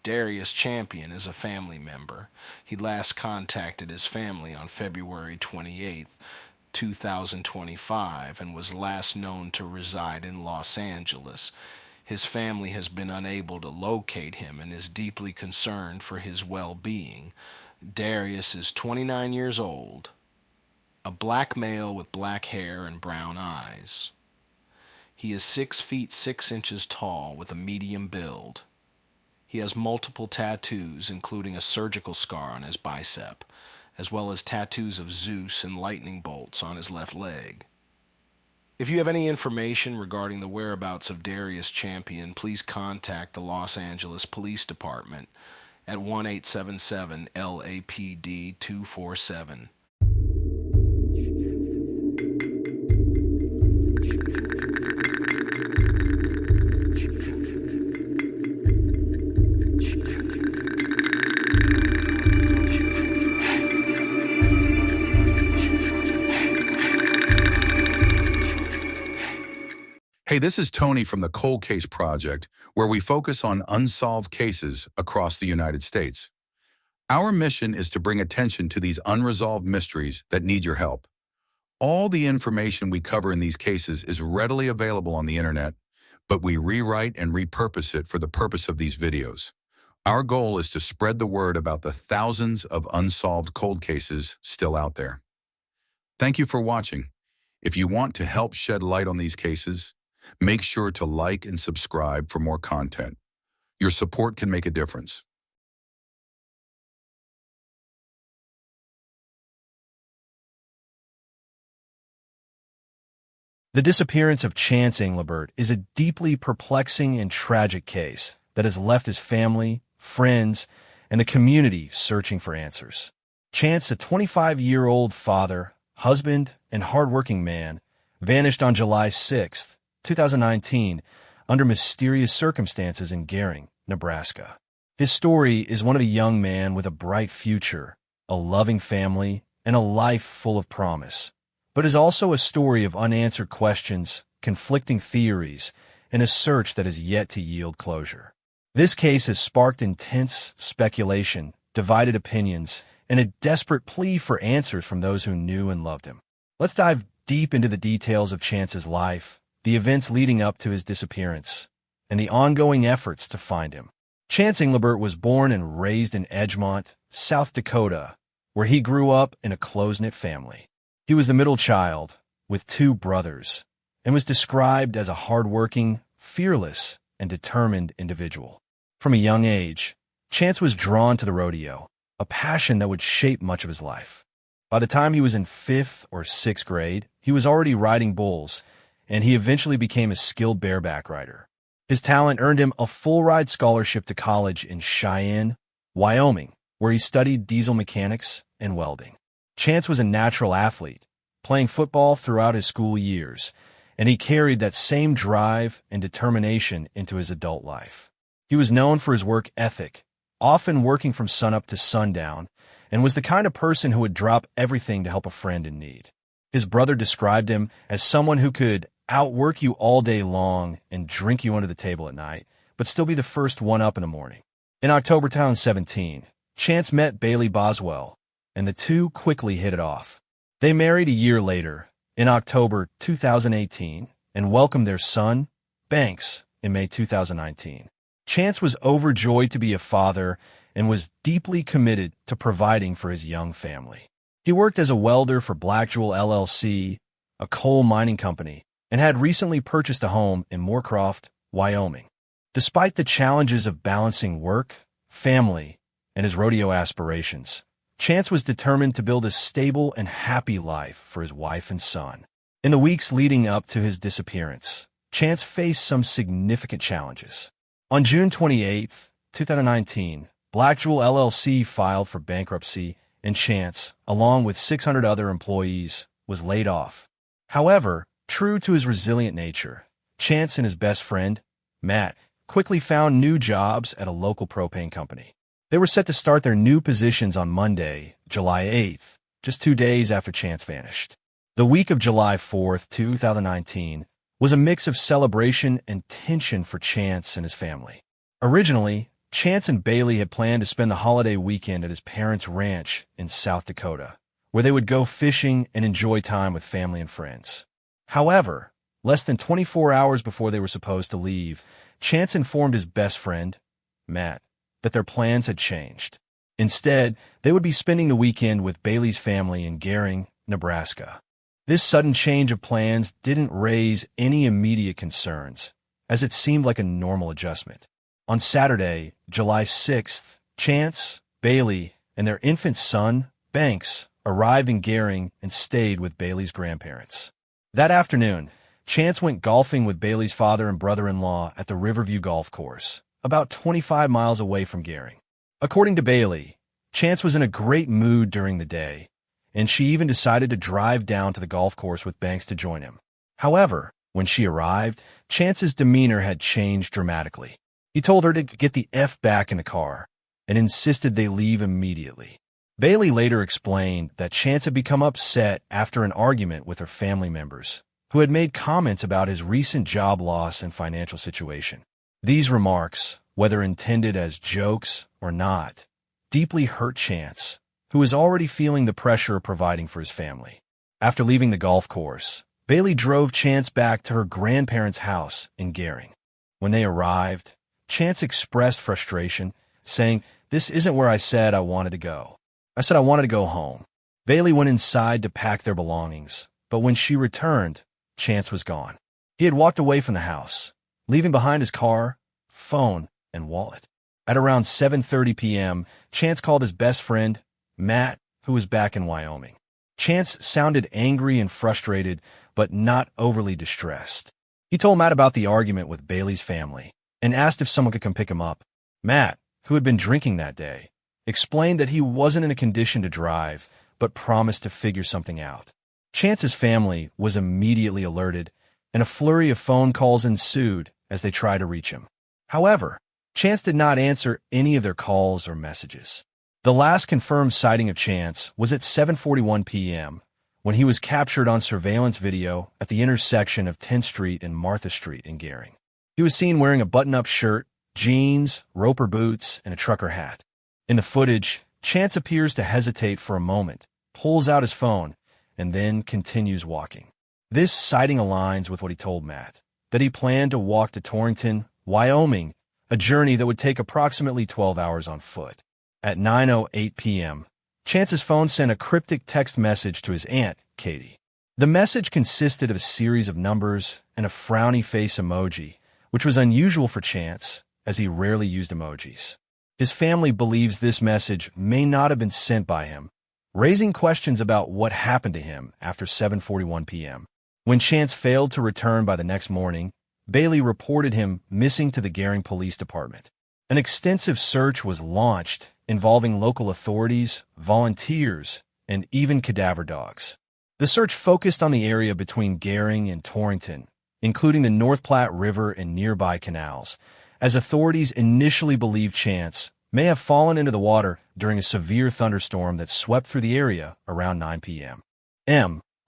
Darius Champion is a family member. He last contacted his family on February 28th, 2025, and was last known to reside in Los Angeles. His family has been unable to locate him and is deeply concerned for his well-being. Darius is 29 years old, a black male with black hair and brown eyes. He is 6 feet 6 inches tall with a medium build. He has multiple tattoos, including a surgical scar on his bicep, as well as tattoos of Zeus and lightning bolts on his left leg. If you have any information regarding the whereabouts of Darius Champion, please contact the Los Angeles Police Department at 1-877-LAPD-247. Hey, this is Tony from the Cold Case Project, where we focus on unsolved cases across the United States. Our mission is to bring attention to these unresolved mysteries that need your help. All the information we cover in these cases is readily available on the internet, but we rewrite and repurpose it for the purpose of these videos. Our goal is to spread the word about the thousands of unsolved cold cases still out there. Thank you for watching. If you want to help shed light on these cases, make sure to like and subscribe for more content. Your support can make a difference. The disappearance of Chance Englebert is a deeply perplexing and tragic case that has left his family, friends, and the community searching for answers. Chance, a 25-year-old father, husband, and hardworking man, vanished on July 6th, 2019, under mysterious circumstances in Gering, Nebraska. His story is one of a young man with a bright future, a loving family, and a life full of promise, but is also a story of unanswered questions, conflicting theories, and a search that has yet to yield closure. This case has sparked intense speculation, divided opinions, and a desperate plea for answers from those who knew and loved him. Let's dive deep into the details of Chance's life, the events leading up to his disappearance, and the ongoing efforts to find him. Chance Englebert was born and raised in Edgemont, South Dakota, where he grew up in a close-knit family. He was the middle child, with 2 brothers, and was described as a hardworking, fearless, and determined individual. From a young age, Chance was drawn to the rodeo, a passion that would shape much of his life. By the time he was in 5th or 6th grade, he was already riding bulls, and he eventually became a skilled bareback rider. His talent earned him a full-ride scholarship to college in Cheyenne, Wyoming, where he studied diesel mechanics and welding. Chance was a natural athlete, playing football throughout his school years, and he carried that same drive and determination into his adult life. He was known for his work ethic, often working from sunup to sundown, and was the kind of person who would drop everything to help a friend in need. His brother described him as someone who could outwork you all day long and drink you under the table at night, but still be the first one up in the morning. In October 2017, Chance met Bailey Boswell, and the two quickly hit it off. They married a year later, in October 2018, and welcomed their son, Banks, in May 2019. Chance was overjoyed to be a father and was deeply committed to providing for his young family. He worked as a welder for Black Jewel LLC, a coal mining company, and had recently purchased a home in Moorcroft, Wyoming. Despite the challenges of balancing work, family, and his rodeo aspirations, Chance was determined to build a stable and happy life for his wife and son. In the weeks leading up to his disappearance, Chance faced some significant challenges. On June 28, 2019, Black Jewel LLC filed for bankruptcy, and Chance, along with 600 other employees, was laid off. However, true to his resilient nature, Chance and his best friend, Matt, quickly found new jobs at a local propane company. They were set to start their new positions on Monday, July 8th, just 2 days after Chance vanished. The week of July 4th, 2019, was a mix of celebration and tension for Chance and his family. Originally, Chance and Bailey had planned to spend the holiday weekend at his parents' ranch in South Dakota, where they would go fishing and enjoy time with family and friends. However, less than 24 hours before they were supposed to leave, Chance informed his best friend, Matt, that their plans had changed. Instead, they would be spending the weekend with Bailey's family in Gering, Nebraska. This sudden change of plans didn't raise any immediate concerns, as it seemed like a normal adjustment. On Saturday, July 6th, Chance, Bailey, and their infant son, Banks, arrived in Gering and stayed with Bailey's grandparents. That afternoon, Chance went golfing with Bailey's father and brother-in-law at the Riverview Golf Course, about 25 miles away from Gering. According to Bailey, Chance was in a great mood during the day, and she even decided to drive down to the golf course with Banks to join him. However, when she arrived, Chance's demeanor had changed dramatically. He told her to get the F back in the car and insisted they leave immediately. Bailey later explained that Chance had become upset after an argument with her family members, who had made comments about his recent job loss and financial situation. These remarks, whether intended as jokes or not, deeply hurt Chance, who was already feeling the pressure of providing for his family. After leaving the golf course, Bailey drove Chance back to her grandparents' house in Gering. When they arrived, Chance expressed frustration, saying, "This isn't where I said I wanted to go. I said I wanted to go home." Bailey went inside to pack their belongings, but when she returned, Chance was gone. He had walked away from the house, leaving behind his car, phone, and wallet. At around 7:30 p.m., Chance called his best friend, Matt, who was back in Wyoming. Chance sounded angry and frustrated, but not overly distressed. He told Matt about the argument with Bailey's family and asked if someone could come pick him up. Matt, who had been drinking that day, explained that he wasn't in a condition to drive, but promised to figure something out. Chance's family was immediately alerted, and a flurry of phone calls ensued as they tried to reach him. However, Chance did not answer any of their calls or messages. The last confirmed sighting of Chance was at 7:41 p.m., when he was captured on surveillance video at the intersection of 10th Street and Martha Street in Gering. He was seen wearing a button-up shirt, jeans, roper boots, and a trucker hat. In the footage, Chance appears to hesitate for a moment, pulls out his phone, and then continues walking. This sighting aligns with what he told Matt, that he planned to walk to Torrington, Wyoming, a journey that would take approximately 12 hours on foot. At 9:08 p.m., Chance's phone sent a cryptic text message to his aunt, Katie. The message consisted of a series of numbers and a frowny face emoji, which was unusual for Chance, as he rarely used emojis. His family believes this message may not have been sent by him, raising questions about what happened to him after 7:41 p.m. When Chance failed to return by the next morning, Bailey reported him missing to the Gering Police Department. An extensive search was launched involving local authorities, volunteers, and even cadaver dogs. The search focused on the area between Gering and Torrington, including the North Platte River and nearby canals, as authorities initially believed Chance may have fallen into the water during a severe thunderstorm that swept through the area around 9 p.m.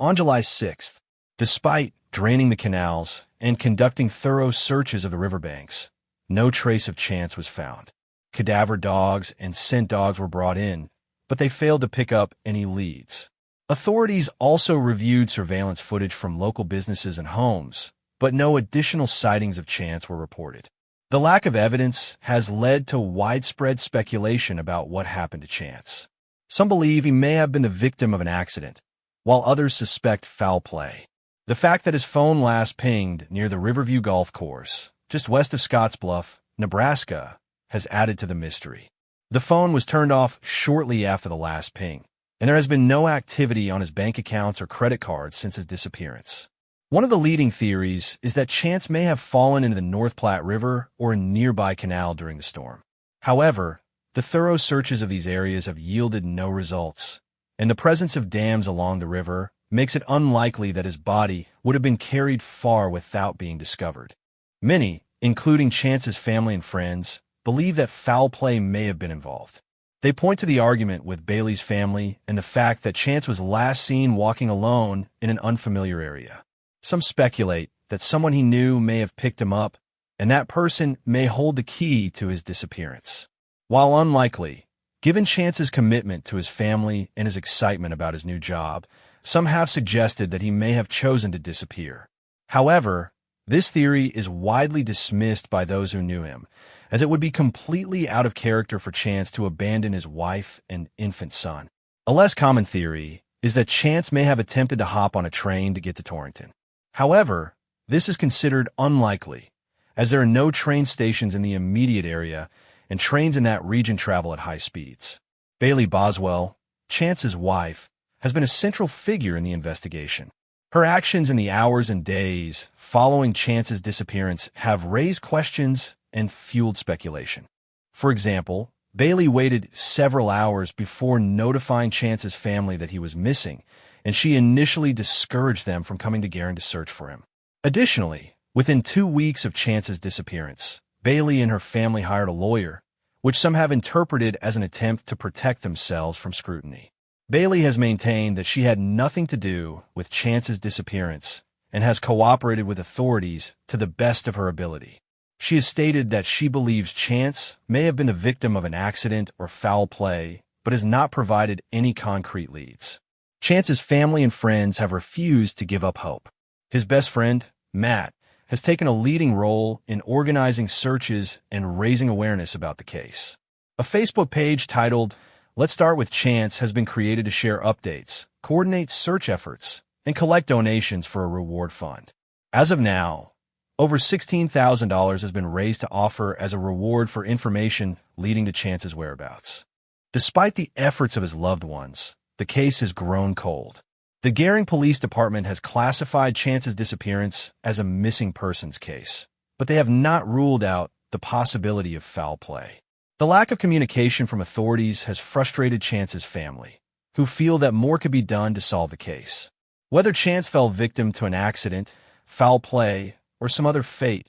On July 6th, despite draining the canals and conducting thorough searches of the riverbanks, no trace of Chance was found. Cadaver dogs and scent dogs were brought in, but they failed to pick up any leads. Authorities also reviewed surveillance footage from local businesses and homes, but no additional sightings of Chance were reported. The lack of evidence has led to widespread speculation about what happened to Chance. Some believe he may have been the victim of an accident, while others suspect foul play. The fact that his phone last pinged near the Riverview Golf Course, just west of Scottsbluff, Nebraska, has added to the mystery. The phone was turned off shortly after the last ping, and there has been no activity on his bank accounts or credit cards since his disappearance. One of the leading theories is that Chance may have fallen into the North Platte River or a nearby canal during the storm. However, the thorough searches of these areas have yielded no results, and the presence of dams along the river makes it unlikely that his body would have been carried far without being discovered. Many, including Chance's family and friends, believe that foul play may have been involved. They point to the argument with Bailey's family and the fact that Chance was last seen walking alone in an unfamiliar area. Some speculate that someone he knew may have picked him up, and that person may hold the key to his disappearance. While unlikely, given Chance's commitment to his family and his excitement about his new job, some have suggested that he may have chosen to disappear. However, this theory is widely dismissed by those who knew him, as it would be completely out of character for Chance to abandon his wife and infant son. A less common theory is that Chance may have attempted to hop on a train to get to Torrington. However, this is considered unlikely, as there are no train stations in the immediate area and trains in that region travel at high speeds. Bailey Boswell, Chance's wife, has been a central figure in the investigation. Her actions in the hours and days following Chance's disappearance have raised questions and fueled speculation. For example, Bailey waited several hours before notifying Chance's family that he was missing, and she initially discouraged them from coming to Garin to search for him. Additionally, within 2 weeks of Chance's disappearance, Bailey and her family hired a lawyer, which some have interpreted as an attempt to protect themselves from scrutiny. Bailey has maintained that she had nothing to do with Chance's disappearance and has cooperated with authorities to the best of her ability. She has stated that she believes Chance may have been the victim of an accident or foul play, but has not provided any concrete leads. Chance's family and friends have refused to give up hope. His best friend, Matt, has taken a leading role in organizing searches and raising awareness about the case. A Facebook page titled, "Let's Start with Chance" has been created to share updates, coordinate search efforts, and collect donations for a reward fund. As of now, over $16,000 has been raised to offer as a reward for information leading to Chance's whereabouts. Despite the efforts of his loved ones, the case has grown cold. The Garin Police Department has classified Chance's disappearance as a missing persons case, but they have not ruled out the possibility of foul play. The lack of communication from authorities has frustrated Chance's family, who feel that more could be done to solve the case. Whether Chance fell victim to an accident, foul play, or some other fate,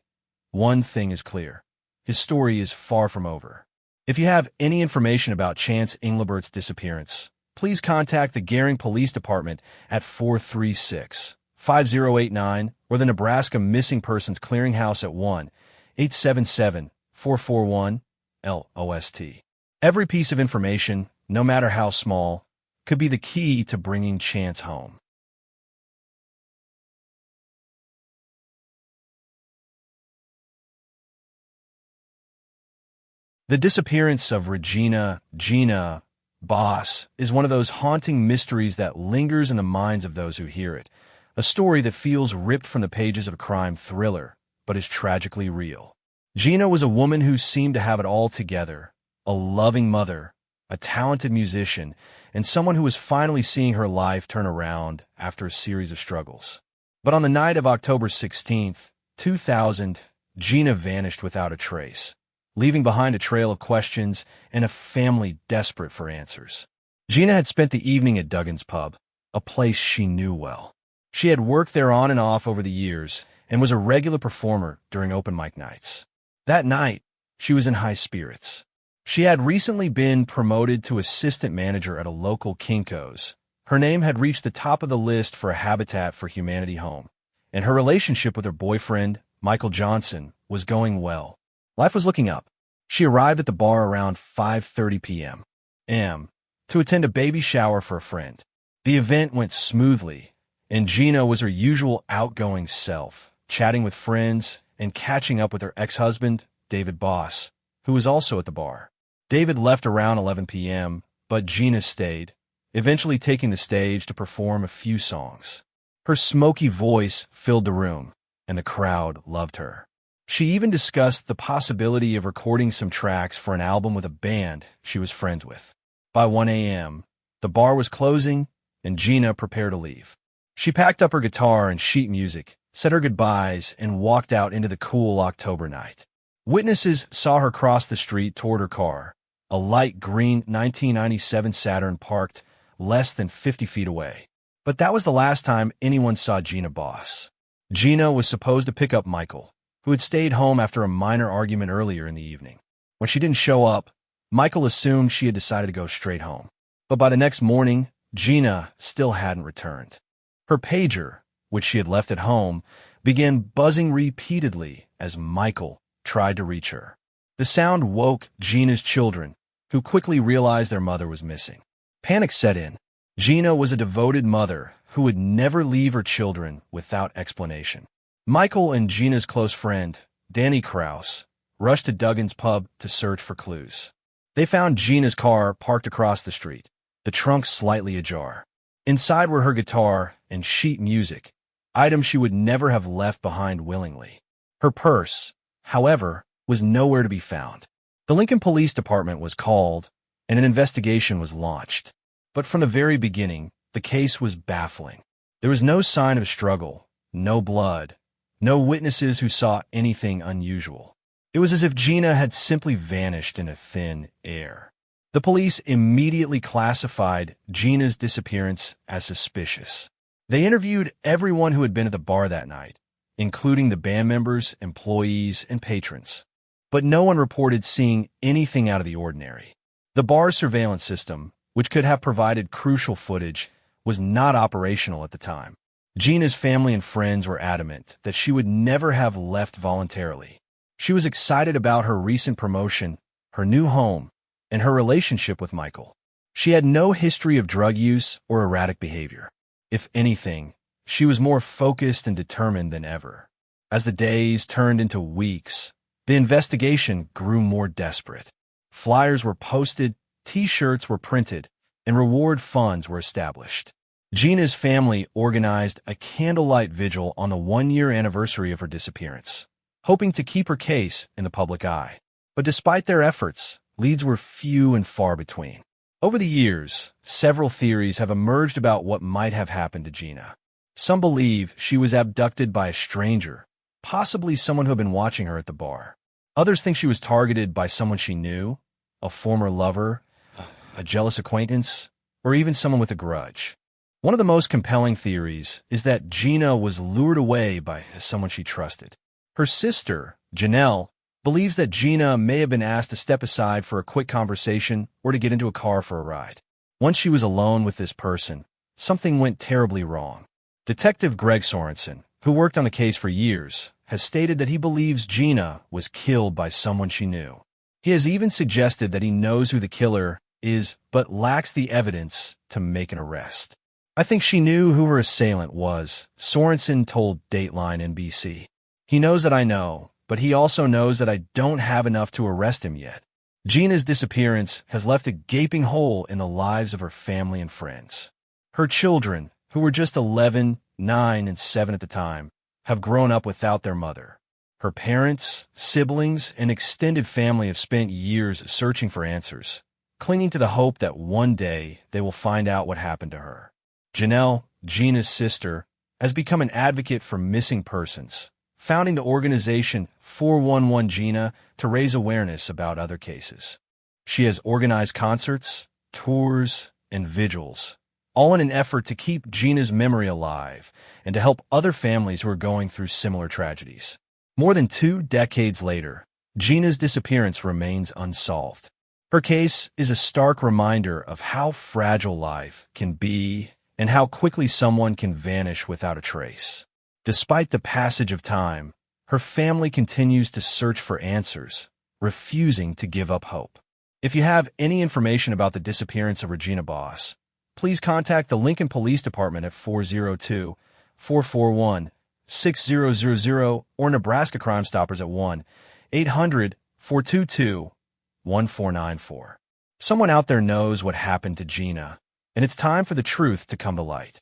one thing is clear: his story is far from over. If you have any information about Chance Englebert's disappearance, please contact the Garin Police Department at 436-5089 or the Nebraska Missing Persons Clearinghouse at 1-877-441-LOST. Every piece of information, no matter how small, could be the key to bringing Chance home. The disappearance of Gina Boss is one of those haunting mysteries that lingers in the minds of those who hear it. A story that feels ripped from the pages of a crime thriller, but is tragically real. Gina was a woman who seemed to have it all together: a loving mother, a talented musician, and someone who was finally seeing her life turn around after a series of struggles. But on the night of October 16th, 2000, Gina vanished without a trace, leaving behind a trail of questions and a family desperate for answers. Gina had spent the evening at Duggan's Pub, a place she knew well. She had worked there on and off over the years and was a regular performer during open mic nights. That night, she was in high spirits. She had recently been promoted to assistant manager at a local Kinko's. Her name had reached the top of the list for a Habitat for Humanity home, and her relationship with her boyfriend, Michael Johnson, was going well. Life was looking up. She arrived at the bar around 5:30 p.m. to attend a baby shower for a friend. The event went smoothly, and Gina was her usual outgoing self, chatting with friends and catching up with her ex-husband, David Boss, who was also at the bar. David left around 11 p.m., but Gina stayed, eventually taking the stage to perform a few songs. Her smoky voice filled the room, and the crowd loved her. She even discussed the possibility of recording some tracks for an album with a band she was friends with. By 1 a.m., the bar was closing, and Gina prepared to leave. She packed up her guitar and sheet music, said her goodbyes, and walked out into the cool October night. Witnesses saw her cross the street toward her car, a light green 1997 Saturn parked less than 50 feet away. But that was the last time anyone saw Gina Boss. Gina was supposed to pick up Michael, who had stayed home after a minor argument earlier in the evening. When she didn't show up, Michael assumed she had decided to go straight home. But by the next morning, Gina still hadn't returned. Her pager, which she had left at home, began buzzing repeatedly as Michael tried to reach her. The sound woke Gina's children, who quickly realized their mother was missing. Panic set in. Gina was a devoted mother who would never leave her children without explanation. Michael and Gina's close friend, Danny Kraus, rushed to Duggan's pub to search for clues. They found Gina's car parked across the street, the trunk slightly ajar. Inside were her guitar and sheet music, items she would never have left behind willingly. Her purse, however, was nowhere to be found. The Lincoln Police Department was called, and an investigation was launched. But from the very beginning, the case was baffling. There was no sign of struggle, no blood, no witnesses who saw anything unusual. It was as if Gina had simply vanished in a thin air. The police immediately classified Gina's disappearance as suspicious. They interviewed everyone who had been at the bar that night, including the band members, employees, and patrons. But no one reported seeing anything out of the ordinary. The bar's surveillance system, which could have provided crucial footage, was not operational at the time. Gina's family and friends were adamant that she would never have left voluntarily. She was excited about her recent promotion, her new home, and her relationship with Michael. She had no history of drug use or erratic behavior. If anything, she was more focused and determined than ever. As the days turned into weeks, the investigation grew more desperate. Flyers were posted, T-shirts were printed, and reward funds were established. Gina's family organized a candlelight vigil on the one-year anniversary of her disappearance, hoping to keep her case in the public eye. But despite their efforts, leads were few and far between. Over the years, several theories have emerged about what might have happened to Gina. Some believe she was abducted by a stranger, possibly someone who had been watching her at the bar. Others think she was targeted by someone she knew, a former lover, a jealous acquaintance, or even someone with a grudge. One of the most compelling theories is that Gina was lured away by someone she trusted. Her sister, Janelle, believes that Gina may have been asked to step aside for a quick conversation or to get into a car for a ride. Once she was alone with this person, something went terribly wrong. Detective Greg Sorensen, who worked on the case for years, has stated that he believes Gina was killed by someone she knew. He has even suggested that he knows who the killer is, but lacks the evidence to make an arrest. I think she knew who her assailant was, Sorensen told Dateline NBC. He knows that I know, but he also knows that I don't have enough to arrest him yet. Gina's disappearance has left a gaping hole in the lives of her family and friends. Her children, who were just 11, 9, and 7 at the time, have grown up without their mother. Her parents, siblings, and extended family have spent years searching for answers, clinging to the hope that one day they will find out what happened to her. Janelle, Gina's sister, has become an advocate for missing persons, founding the organization 411 Gina to raise awareness about other cases. She has organized concerts, tours, and vigils, all in an effort to keep Gina's memory alive and to help other families who are going through similar tragedies. More than 2 decades later, Gina's disappearance remains unsolved. Her case is a stark reminder of how fragile life can be and how quickly someone can vanish without a trace. Despite the passage of time, her family continues to search for answers, refusing to give up hope. If you have any information about the disappearance of Regina Boss, please contact the Lincoln Police Department at 402-441-6000 or Nebraska Crime Stoppers at 1-800-422-1494. Someone out there knows what happened to Gina, and it's time for the truth to come to light.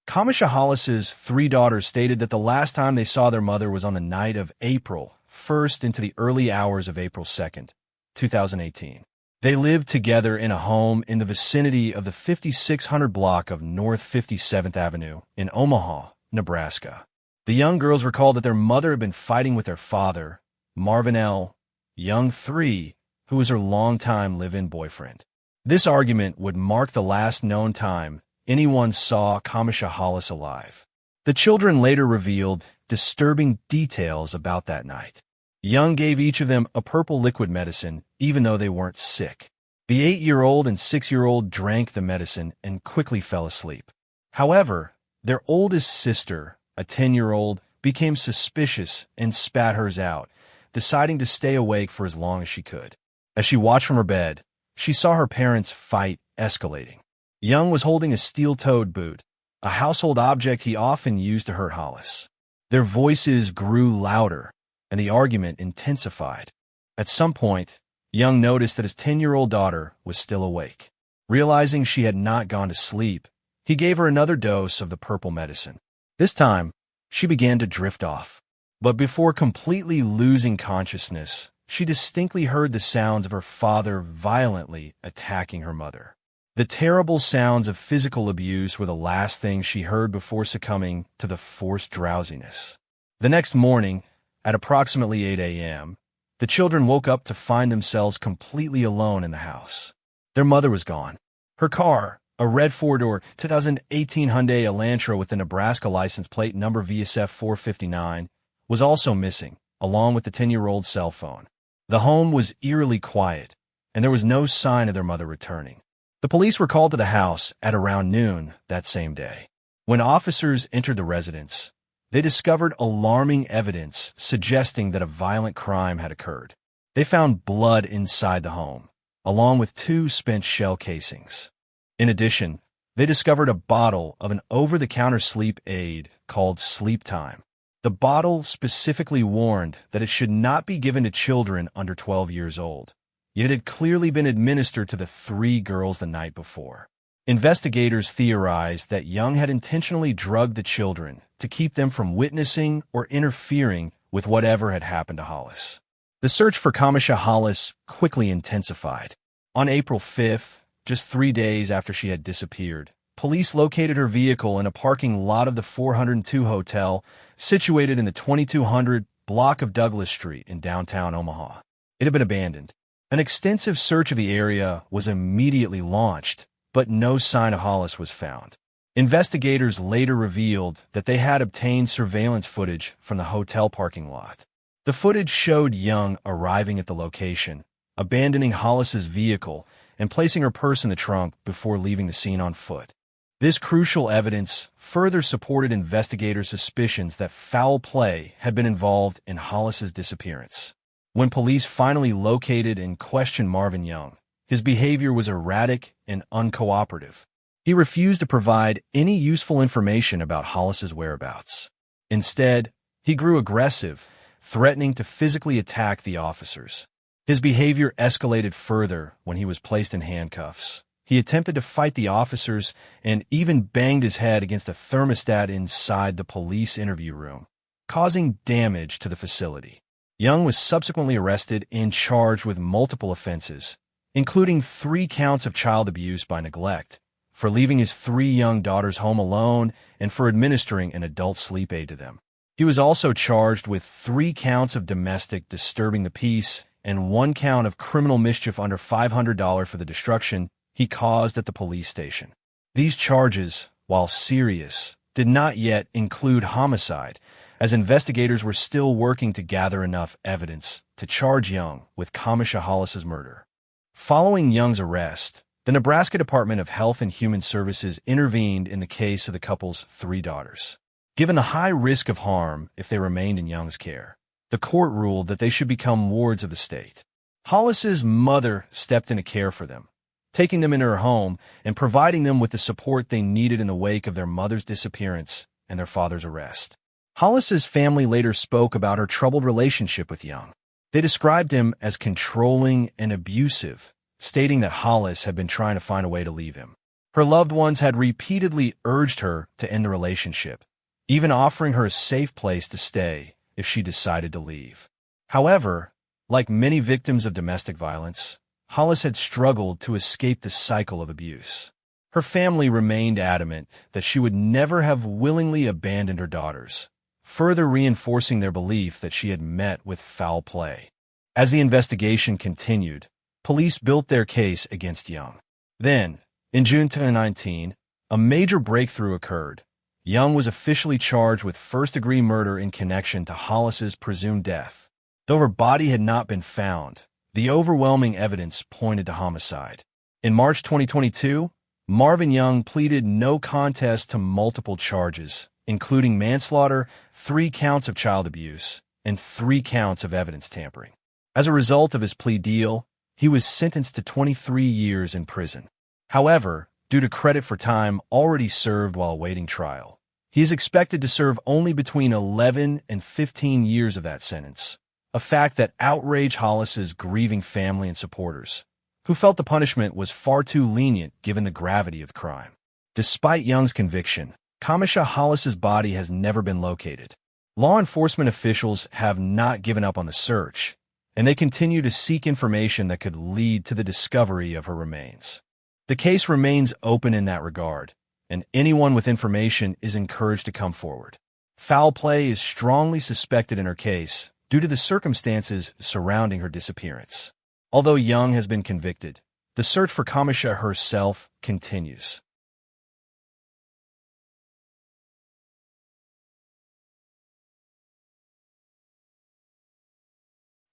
Kamisha Hollis's 3 daughters stated that the last time they saw their mother was on the night of April 1st into the early hours of April 2nd, 2018. They lived together in a home in the vicinity of the 5600 block of North 57th Avenue in Omaha, Nebraska. The young girls recalled that their mother had been fighting with their father, Marvin L. Young III, who was her longtime live-in boyfriend. This argument would mark the last known time anyone saw Kamisha Hollis alive. The children later revealed disturbing details about that night. Young gave each of them a purple liquid medicine, even though they weren't sick. The 8-year-old and 6-year-old drank the medicine and quickly fell asleep. However, their oldest sister, a 10-year-old, became suspicious and spat hers out, deciding to stay awake for as long as she could. As she watched from her bed, she saw her parents' fight escalating. Young was holding a steel-toed boot, a household object he often used to hurt Hollis. Their voices grew louder, and the argument intensified. At some point, Young noticed that his 10-year-old daughter was still awake. Realizing she had not gone to sleep, he gave her another dose of the purple medicine. This time, she began to drift off. But before completely losing consciousness, she distinctly heard the sounds of her father violently attacking her mother. The terrible sounds of physical abuse were the last thing she heard before succumbing to the forced drowsiness. The next morning, at approximately 8 a.m., the children woke up to find themselves completely alone in the house. Their mother was gone. Her car, a red four-door 2018 Hyundai Elantra with the Nebraska license plate number VSF 459, was also missing, along with the 10-year-old's cell phone. The home was eerily quiet, and there was no sign of their mother returning. The police were called to the house at around noon that same day. When officers entered the residence, they discovered alarming evidence suggesting that a violent crime had occurred. They found blood inside the home, along with 2 spent shell casings. In addition, they discovered a bottle of an over-the-counter sleep aid called Sleep Time. The bottle specifically warned that it should not be given to children under 12 years old, yet it had clearly been administered to the 3 girls the night before. Investigators theorized that Young had intentionally drugged the children to keep them from witnessing or interfering with whatever had happened to Hollis. The search for Kamisha Hollis quickly intensified. On April 5th, just 3 days after she had disappeared, police located her vehicle in a parking lot of the 402 Hotel, situated in the 2200 block of Douglas Street in downtown Omaha. It had been abandoned. An extensive search of the area was immediately launched, but no sign of Hollis was found. Investigators later revealed that they had obtained surveillance footage from the hotel parking lot. The footage showed Young arriving at the location, abandoning Hollis's vehicle, and placing her purse in the trunk before leaving the scene on foot. This crucial evidence further supported investigators' suspicions that foul play had been involved in Hollis's disappearance. When police finally located and questioned Marvin Young, his behavior was erratic and uncooperative. He refused to provide any useful information about Hollis's whereabouts. Instead, he grew aggressive, threatening to physically attack the officers. His behavior escalated further when he was placed in handcuffs. He attempted to fight the officers and even banged his head against a thermostat inside the police interview room, causing damage to the facility. Young was subsequently arrested and charged with multiple offenses, including 3 counts of child abuse by neglect, for leaving his 3 young daughters home alone, and for administering an adult sleep aid to them. He was also charged with 3 counts of domestic disturbing the peace and 1 count of criminal mischief under $500 for the destruction he caused at the police station. These charges, while serious, did not yet include homicide, as investigators were still working to gather enough evidence to charge Young with Kamisha Hollis's murder. Following Young's arrest, the Nebraska Department of Health and Human Services intervened in the case of the couple's 3 daughters. Given the high risk of harm if they remained in Young's care, the court ruled that they should become wards of the state. Hollis's mother stepped in to care for them, taking them into her home and providing them with the support they needed in the wake of their mother's disappearance and their father's arrest. Hollis's family later spoke about her troubled relationship with Young. They described him as controlling and abusive, stating that Hollis had been trying to find a way to leave him. Her loved ones had repeatedly urged her to end the relationship, even offering her a safe place to stay if she decided to leave. However, like many victims of domestic violence, Hollis had struggled to escape the cycle of abuse. Her family remained adamant that she would never have willingly abandoned her daughters, further reinforcing their belief that she had met with foul play. As the investigation continued, police built their case against Young. Then, in June 2019, a major breakthrough occurred. Young was officially charged with first-degree murder in connection to Hollis's presumed death. Though her body had not been found, The overwhelming evidence pointed to homicide. In March 2022, Marvin Young pleaded no contest to multiple charges, including manslaughter, 3 counts of child abuse, and 3 counts of evidence tampering. As a result of his plea deal, he was sentenced to 23 years in prison. However, due to credit for time already served while awaiting trial, he is expected to serve only between 11 and 15 years of that sentence, a fact that outraged Hollis's grieving family and supporters, who felt the punishment was far too lenient given the gravity of the crime. Despite Young's conviction, Kamisha Hollis's body has never been located. Law enforcement officials have not given up on the search, and they continue to seek information that could lead to the discovery of her remains. The case remains open in that regard, and anyone with information is encouraged to come forward. Foul play is strongly suspected in her case due to the circumstances surrounding her disappearance. Although Young has been convicted, the search for Kamisha herself continues.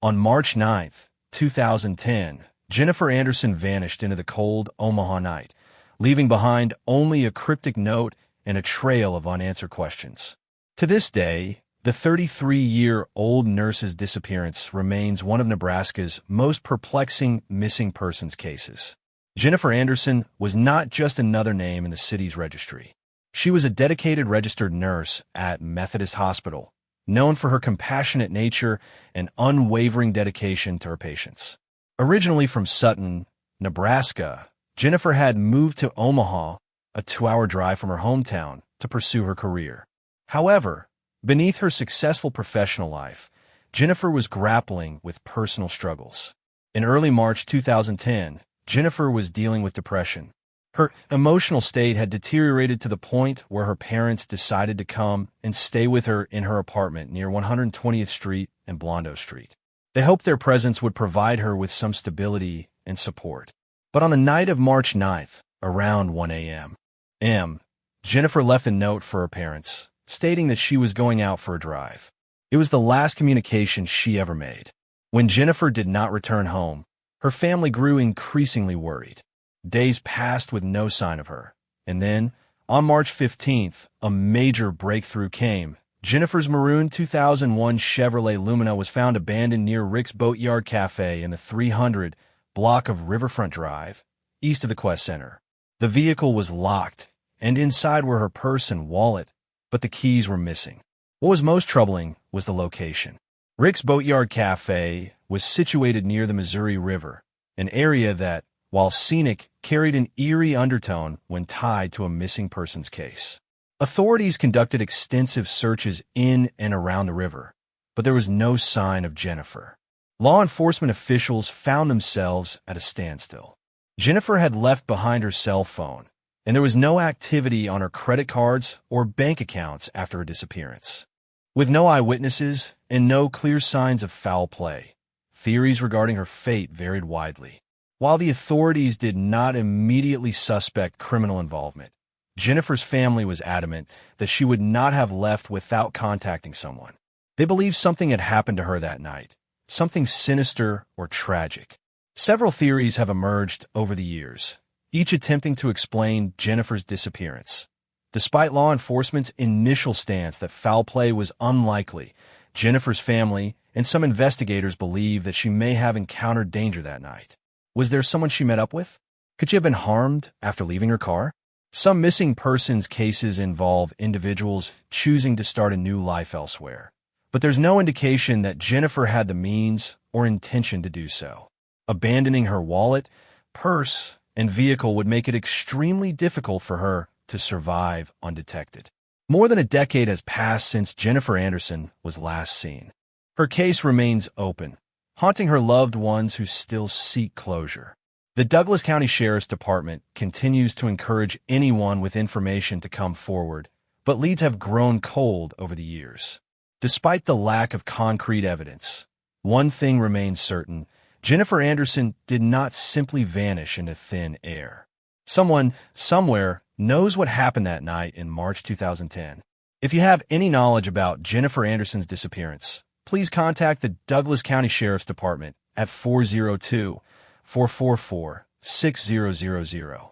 On March 9, 2010, Jennifer Anderson vanished into the cold Omaha night, leaving behind only a cryptic note and a trail of unanswered questions. To this day, the 33-year-old nurse's disappearance remains one of Nebraska's most perplexing missing persons cases. Jennifer Anderson was not just another name in the city's registry. She was a dedicated registered nurse at Methodist Hospital, known for her compassionate nature and unwavering dedication to her patients. Originally from Sutton, Nebraska, Jennifer had moved to Omaha, a 2-hour drive from her hometown, to pursue her career. However, beneath her successful professional life, Jennifer was grappling with personal struggles. In early March 2010, Jennifer was dealing with depression. Her emotional state had deteriorated to the point where her parents decided to come and stay with her in her apartment near 120th Street and Blondo Street. They hoped their presence would provide her with some stability and support. But on the night of March 9th, around 1 a.m., Jennifer left a note for her parents, stating that she was going out for a drive. It was the last communication she ever made. When Jennifer did not return home, her family grew increasingly worried. Days passed with no sign of her. And then, on March 15th, a major breakthrough came. Jennifer's maroon 2001 Chevrolet Lumina was found abandoned near Rick's Boatyard Cafe in the 300 block of Riverfront Drive, east of the Quest Center. The vehicle was locked, and inside were her purse and wallet, but the keys were missing. What was most troubling was the location. Rick's Boatyard Cafe was situated near the Missouri River, an area that, while scenic, carried an eerie undertone when tied to a missing persons case. Authorities conducted extensive searches in and around the river, but there was no sign of Jennifer. Law enforcement officials found themselves at a standstill. Jennifer had left behind her cell phone, and there was no activity on her credit cards or bank accounts after her disappearance. With no eyewitnesses and no clear signs of foul play, theories regarding her fate varied widely. While the authorities did not immediately suspect criminal involvement, Jennifer's family was adamant that she would not have left without contacting someone. They believed something had happened to her that night, something sinister or tragic. Several theories have emerged over the years, each attempting to explain Jennifer's disappearance. Despite law enforcement's initial stance that foul play was unlikely, Jennifer's family and some investigators believe that she may have encountered danger that night. Was there someone she met up with? Could she have been harmed after leaving her car? Some missing persons cases involve individuals choosing to start a new life elsewhere, but there's no indication that Jennifer had the means or intention to do so. Abandoning her wallet, purse, and vehicle would make it extremely difficult for her to survive undetected. More than a decade has passed since Jennifer Anderson was last seen. Her case remains open, haunting her loved ones who still seek closure. The Douglas County Sheriff's Department continues to encourage anyone with information to come forward, but leads have grown cold over the years. Despite the lack of concrete evidence, one thing remains certain: Jennifer Anderson did not simply vanish into thin air. Someone, somewhere, knows what happened that night in March 2010. If you have any knowledge about Jennifer Anderson's disappearance, please contact the Douglas County Sheriff's Department at 402-444-6000.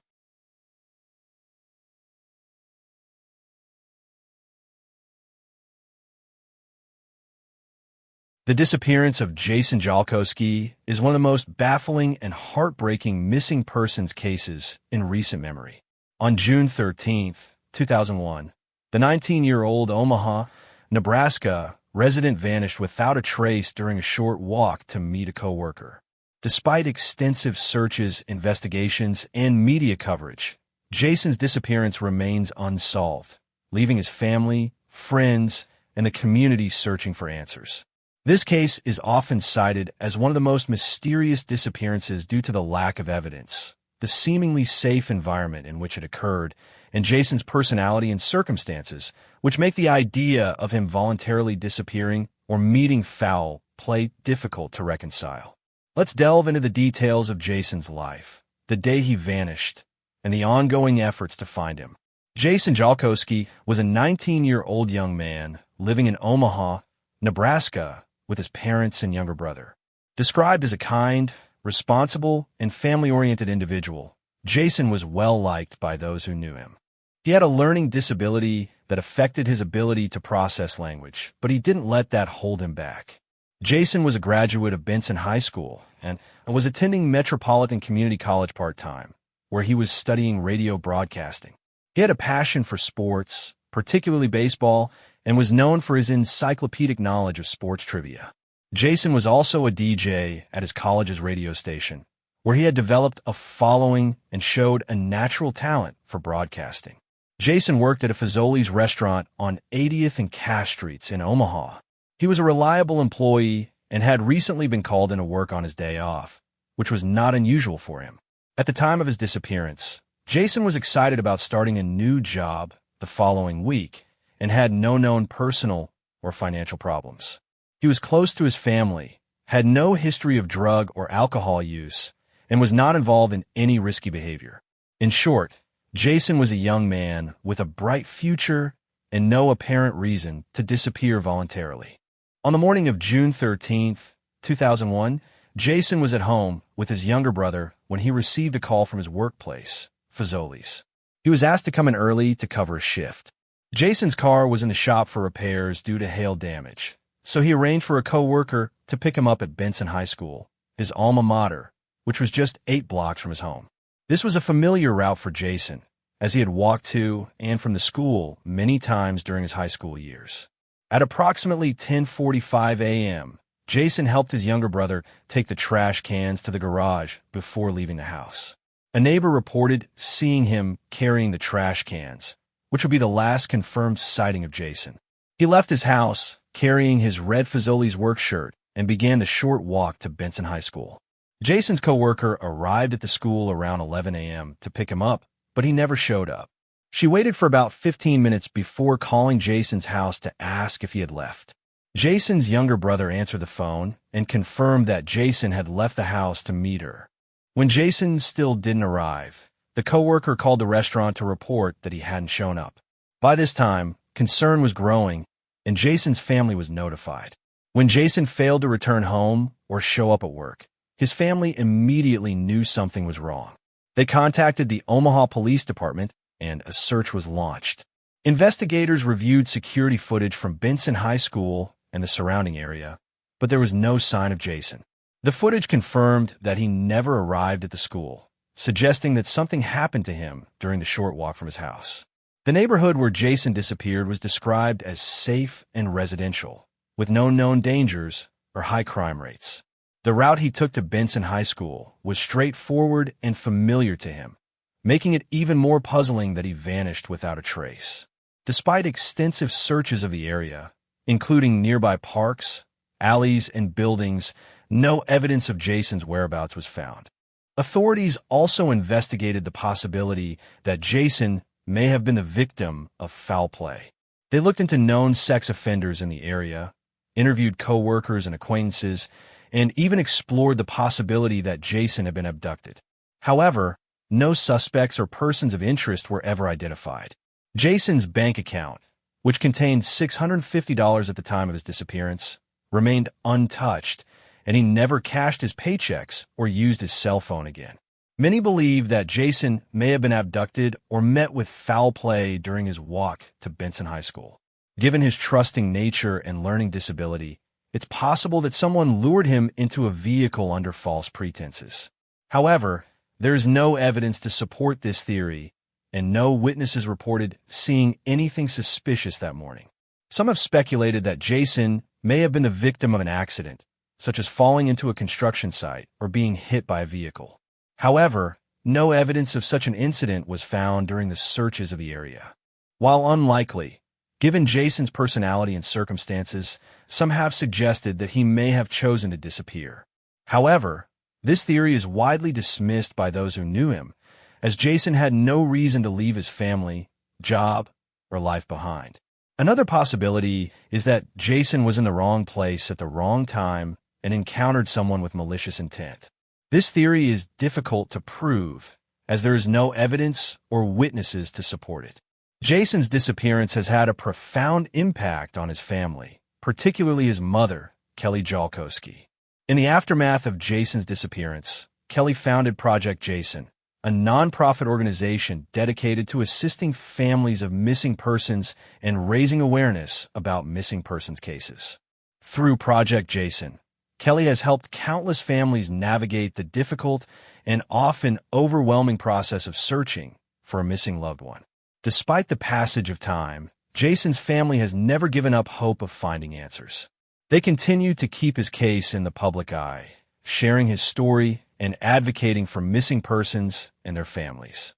The disappearance of Jason Jalkowski is one of the most baffling and heartbreaking missing persons cases in recent memory. On June 13, 2001, the 19-year-old Omaha, Nebraska resident vanished without a trace during a short walk to meet a coworker. Despite extensive searches, investigations, and media coverage, Jason's disappearance remains unsolved, leaving his family, friends, and the community searching for answers. This case is often cited as one of the most mysterious disappearances due to the lack of evidence, the seemingly safe environment in which it occurred, and Jason's personality and circumstances, which make the idea of him voluntarily disappearing or meeting foul play difficult to reconcile. Let's delve into the details of Jason's life, the day he vanished, and the ongoing efforts to find him. Jason Jalkowski was a 19-year-old young man living in Omaha, Nebraska, with his parents and younger brother. Described as a kind, responsible, and family-oriented individual, Jason was well-liked by those who knew him. He had a learning disability that affected his ability to process language, but he didn't let that hold him back. Jason was a graduate of Benson High School and was attending Metropolitan Community College part-time, where he was studying radio broadcasting. He had a passion for sports, particularly baseball, and was known for his encyclopedic knowledge of sports trivia. Jason was also a DJ at his college's radio station, where he had developed a following and showed a natural talent for broadcasting. Jason worked at a Fazoli's restaurant on 80th and Cass Streets in Omaha. He was a reliable employee and had recently been called into work on his day off, which was not unusual for him. At the time of his disappearance, Jason was excited about starting a new job the following week and had no known personal or financial problems. He was close to his family, had no history of drug or alcohol use, and was not involved in any risky behavior. In short, Jason was a young man with a bright future and no apparent reason to disappear voluntarily. On the morning of June 13, 2001, Jason was at home with his younger brother when he received a call from his workplace, Fazoli's. He was asked to come in early to cover a shift. Jason's car was in the shop for repairs due to hail damage, so he arranged for a coworker to pick him up at Benson High School, his alma mater, which was just 8 blocks from his home. This was a familiar route for Jason, as he had walked to and from the school many times during his high school years. At approximately 10:45 a.m., Jason helped his younger brother take the trash cans to the garage before leaving the house. A neighbor reported seeing him carrying the trash cans, which would be the last confirmed sighting of Jason. He left his house, carrying his red Fazoli's work shirt, and began the short walk to Benson High School. Jason's coworker arrived at the school around 11 a.m. to pick him up, but he never showed up. She waited for about 15 minutes before calling Jason's house to ask if he had left. Jason's younger brother answered the phone and confirmed that Jason had left the house to meet her. When Jason still didn't arrive, the coworker called the restaurant to report that he hadn't shown up. By this time, concern was growing, and Jason's family was notified. When Jason failed to return home or show up at work, his family immediately knew something was wrong. They contacted the Omaha Police Department, and a search was launched. Investigators reviewed security footage from Benson High School and the surrounding area, but there was no sign of Jason. The footage confirmed that he never arrived at the school, suggesting that something happened to him during the short walk from his house. The neighborhood where Jason disappeared was described as safe and residential, with no known dangers or high crime rates. The route he took to Benson High School was straightforward and familiar to him, making it even more puzzling that he vanished without a trace. Despite extensive searches of the area, including nearby parks, alleys, and buildings, no evidence of Jason's whereabouts was found. Authorities also investigated the possibility that Jason may have been the victim of foul play. They looked into known sex offenders in the area, interviewed co-workers and acquaintances, and even explored the possibility that Jason had been abducted. However, no suspects or persons of interest were ever identified. Jason's bank account, which contained $650 at the time of his disappearance, remained untouched, and he never cashed his paychecks or used his cell phone again. Many believe that Jason may have been abducted or met with foul play during his walk to Benson High School. Given his trusting nature and learning disability, it's possible that someone lured him into a vehicle under false pretenses. However, there is no evidence to support this theory, and no witnesses reported seeing anything suspicious that morning. Some have speculated that Jason may have been the victim of an accident, such as falling into a construction site or being hit by a vehicle. However, no evidence of such an incident was found during the searches of the area. While unlikely, given Jason's personality and circumstances, some have suggested that he may have chosen to disappear. However, this theory is widely dismissed by those who knew him, as Jason had no reason to leave his family, job, or life behind. Another possibility is that Jason was in the wrong place at the wrong time and encountered someone with malicious intent. This theory is difficult to prove, as there is no evidence or witnesses to support it. Jason's disappearance has had a profound impact on his family, particularly his mother, Kelly Jalkowski. In the aftermath of Jason's disappearance, Kelly founded Project Jason, a nonprofit organization dedicated to assisting families of missing persons and raising awareness about missing persons cases. Through Project Jason, Kelly has helped countless families navigate the difficult and often overwhelming process of searching for a missing loved one. Despite the passage of time, Jason's family has never given up hope of finding answers. They continue to keep his case in the public eye, sharing his story and advocating for missing persons and their families.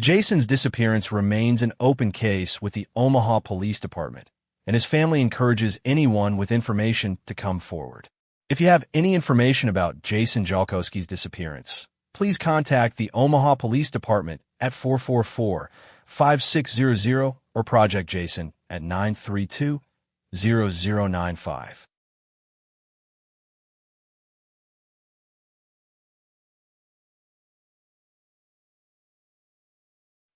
Jason's disappearance remains an open case with the Omaha Police Department, and his family encourages anyone with information to come forward. If you have any information about Jason Jalkowski's disappearance, please contact the Omaha Police Department at 444-5600 or Project Jason at 932-0095.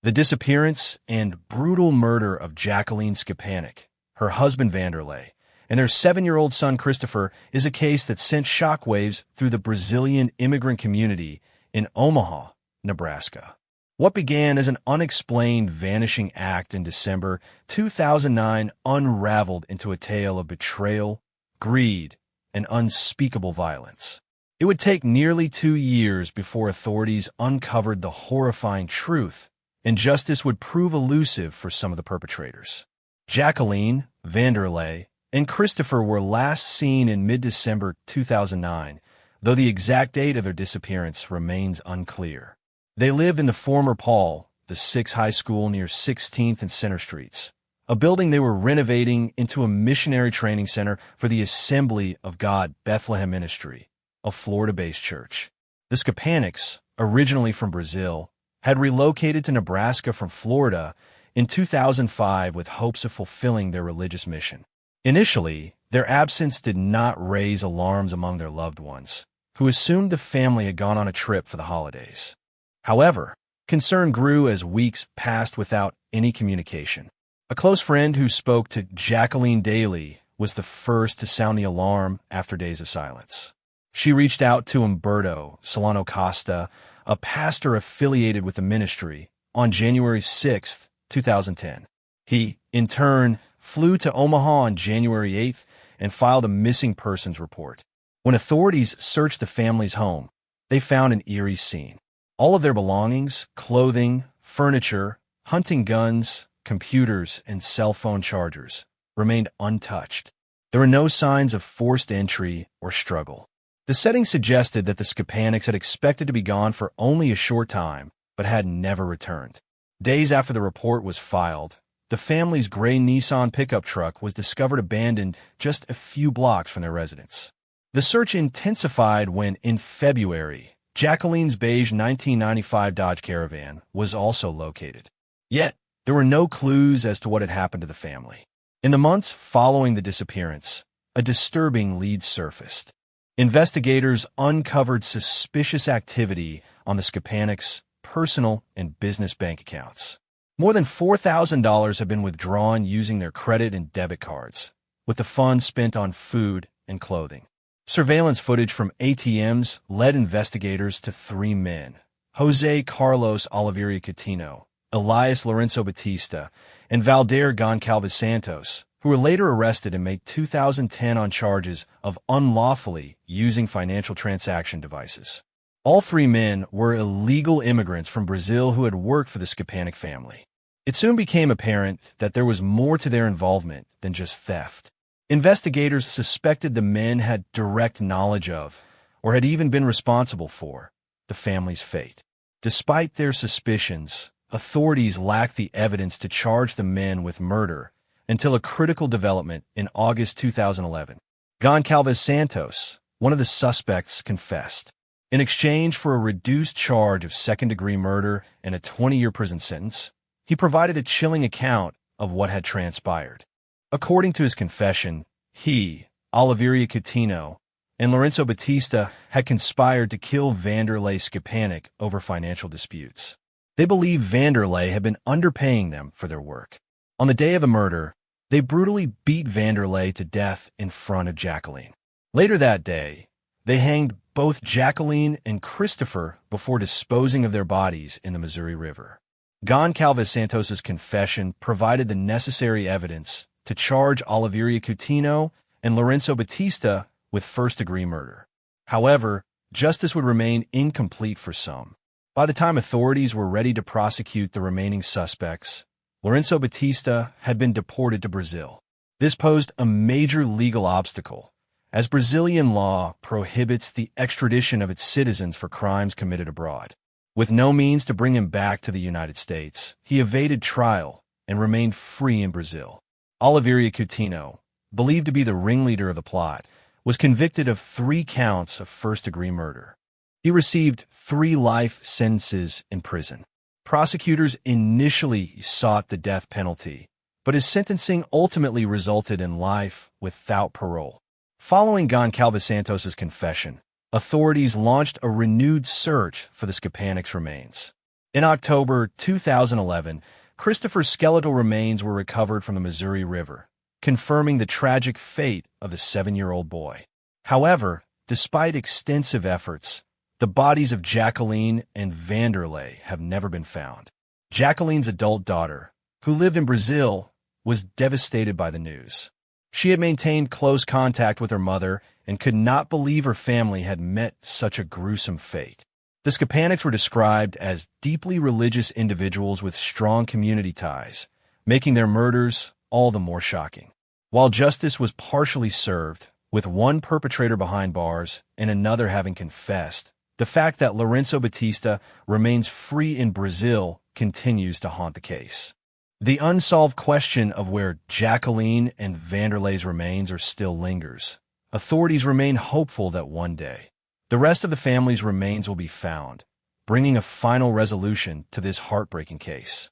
The disappearance and brutal murder of Jacqueline Scanic, her husband Vanderlei, and their 7-year-old son Christopher is a case that sent shockwaves through the Brazilian immigrant community in Omaha, Nebraska. What began as an unexplained vanishing act in December 2009 unraveled into a tale of betrayal, greed, and unspeakable violence. It would take nearly 2 years before authorities uncovered the horrifying truth, and justice would prove elusive for some of the perpetrators. Jacqueline, Vanderlei, and Christopher were last seen in mid-December 2009, though the exact date of their disappearance remains unclear. They live in the former Paul, the 6 high school near 16th and Center Streets, a building they were renovating into a missionary training center for the Assembly of God Bethlehem Ministry, a Florida-based church. The Scanics, originally from Brazil, had relocated to Nebraska from Florida in 2005 with hopes of fulfilling their religious mission. Initially, their absence did not raise alarms among their loved ones, who assumed the family had gone on a trip for the holidays. However, concern grew as weeks passed without any communication. A close friend who spoke to Jacqueline daily was the first to sound the alarm after days of silence. She reached out to Humberto Solano Costa, a pastor affiliated with the ministry, on January 6, 2010. He, in turn, flew to Omaha on January 8th and filed a missing persons report. When authorities searched the family's home, they found an eerie scene. All of their belongings, clothing, furniture, hunting guns, computers, and cell phone chargers remained untouched. There were no signs of forced entry or struggle. The setting suggested that the Scanics had expected to be gone for only a short time, but had never returned. Days after the report was filed, the family's gray Nissan pickup truck was discovered abandoned just a few blocks from their residence. The search intensified when, in February, Jacqueline's beige 1995 Dodge Caravan was also located. Yet, there were no clues as to what had happened to the family. In the months following the disappearance, a disturbing lead surfaced. Investigators uncovered suspicious activity on the Scanics' personal and business bank accounts. More than $4,000 have been withdrawn using their credit and debit cards, with the funds spent on food and clothing. Surveillance footage from ATMs led investigators to three men: Jose Carlos Oliveira Coutinho, Elias Lorenzo Batista, and Valder Goncalves Santos, who were later arrested in May 2010 on charges of unlawfully using financial transaction devices. All three men were illegal immigrants from Brazil who had worked for the Scanic family. It soon became apparent that there was more to their involvement than just theft. Investigators suspected the men had direct knowledge of, or had even been responsible for, the family's fate. Despite their suspicions, authorities lacked the evidence to charge the men with murder until a critical development in August 2011. Goncalves Santos, one of the suspects, confessed. In exchange for a reduced charge of second-degree murder and a 20-year prison sentence, he provided a chilling account of what had transpired. According to his confession, he, Oliveira Coutinho, and Lorenzo Batista had conspired to kill Vanderlei Scanic over financial disputes. They believed Vanderlei had been underpaying them for their work. On the day of the murder, they brutally beat Vanderlei to death in front of Jacqueline. Later that day, they hanged both Jacqueline and Christopher before disposing of their bodies in the Missouri River. Goncalves Santos's confession provided the necessary evidence to charge Oliveira Coutinho and Lorenzo Batista with first-degree murder. However, justice would remain incomplete for some. By the time authorities were ready to prosecute the remaining suspects, Lorenzo Batista had been deported to Brazil. This posed a major legal obstacle, as Brazilian law prohibits the extradition of its citizens for crimes committed abroad. With no means to bring him back to the United States, he evaded trial and remained free in Brazil. Oliveira Coutinho, believed to be the ringleader of the plot, was convicted of 3 counts of first-degree murder. He received 3 life sentences in prison. Prosecutors initially sought the death penalty, but his sentencing ultimately resulted in life without parole. Following Goncalves Santos's confession, authorities launched a renewed search for the Scanic's remains. In October 2011, Christopher's skeletal remains were recovered from the Missouri River, confirming the tragic fate of the 7-year-old boy. However, despite extensive efforts, the bodies of Jacqueline and Vanderlei have never been found. Jacqueline's adult daughter, who lived in Brazil, was devastated by the news. She had maintained close contact with her mother and could not believe her family had met such a gruesome fate. The Scanics were described as deeply religious individuals with strong community ties, making their murders all the more shocking. While justice was partially served, with one perpetrator behind bars and another having confessed, the fact that Lorenzo Batista remains free in Brazil continues to haunt the case. The unsolved question of where Jacqueline and Vanderlei's remains are still lingers. Authorities remain hopeful that one day, the rest of the family's remains will be found, bringing a final resolution to this heartbreaking case.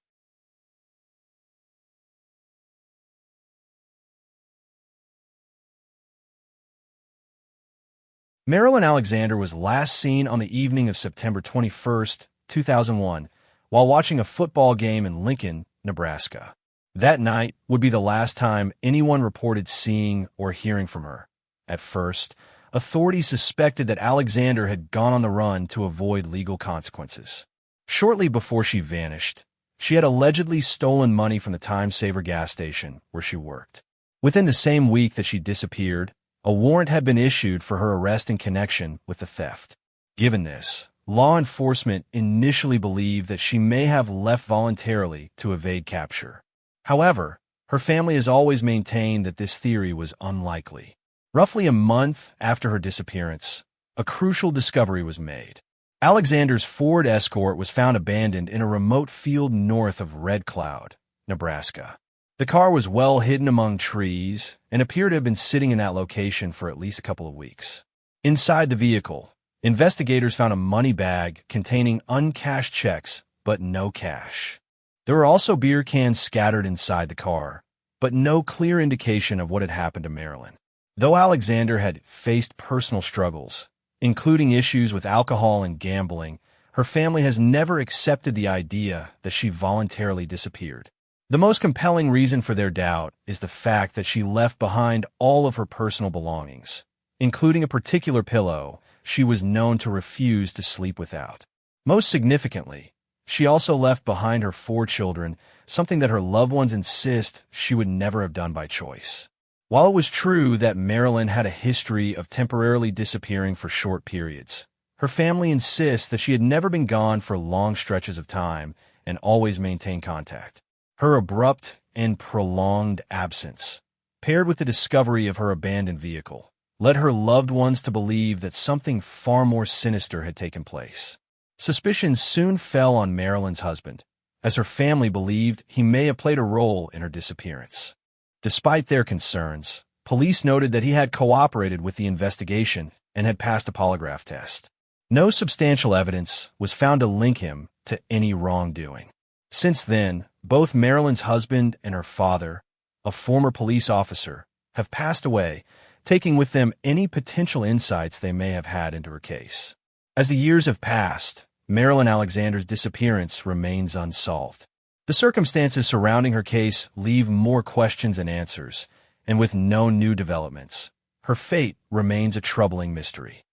Marilyn Alexander was last seen on the evening of September 21, 2001, while watching a football game in Lincoln, Nebraska. That night would be the last time anyone reported seeing or hearing from her. At first, authorities suspected that Alexander had gone on the run to avoid legal consequences. Shortly before she vanished, she had allegedly stolen money from the Time Saver gas station where she worked. Within the same week that she disappeared, a warrant had been issued for her arrest in connection with the theft. Given this, law enforcement initially believed that she may have left voluntarily to evade capture. However, her family has always maintained that this theory was unlikely. Roughly a month after her disappearance, a crucial discovery was made. Alexander's Ford Escort was found abandoned in a remote field north of Red Cloud, Nebraska. The car was well hidden among trees and appeared to have been sitting in that location for at least a couple of weeks. Inside the vehicle, investigators found a money bag containing uncashed checks, but no cash. There were also beer cans scattered inside the car, but no clear indication of what had happened to Marilyn. Though Alexander had faced personal struggles, including issues with alcohol and gambling, her family has never accepted the idea that she voluntarily disappeared. The most compelling reason for their doubt is the fact that she left behind all of her personal belongings, including a particular pillow she was known to refuse to sleep without. Most significantly, she also left behind her 4 children, something that her loved ones insist she would never have done by choice. While it was true that Marilyn had a history of temporarily disappearing for short periods, her family insists that she had never been gone for long stretches of time and always maintained contact. Her abrupt and prolonged absence, paired with the discovery of her abandoned vehicle, led her loved ones to believe that something far more sinister had taken place. Suspicions soon fell on Marilyn's husband, as her family believed he may have played a role in her disappearance. Despite their concerns, police noted that he had cooperated with the investigation and had passed a polygraph test. No substantial evidence was found to link him to any wrongdoing. Since then, both Marilyn's husband and her father, a former police officer, have passed away, taking with them any potential insights they may have had into her case. As the years have passed, Marilyn Alexander's disappearance remains unsolved. The circumstances surrounding her case leave more questions than answers, and with no new developments, her fate remains a troubling mystery.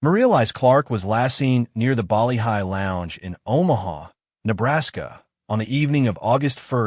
Maria Elize Clark was last seen near the Bali High Lounge in Omaha, Nebraska, on the evening of August 1,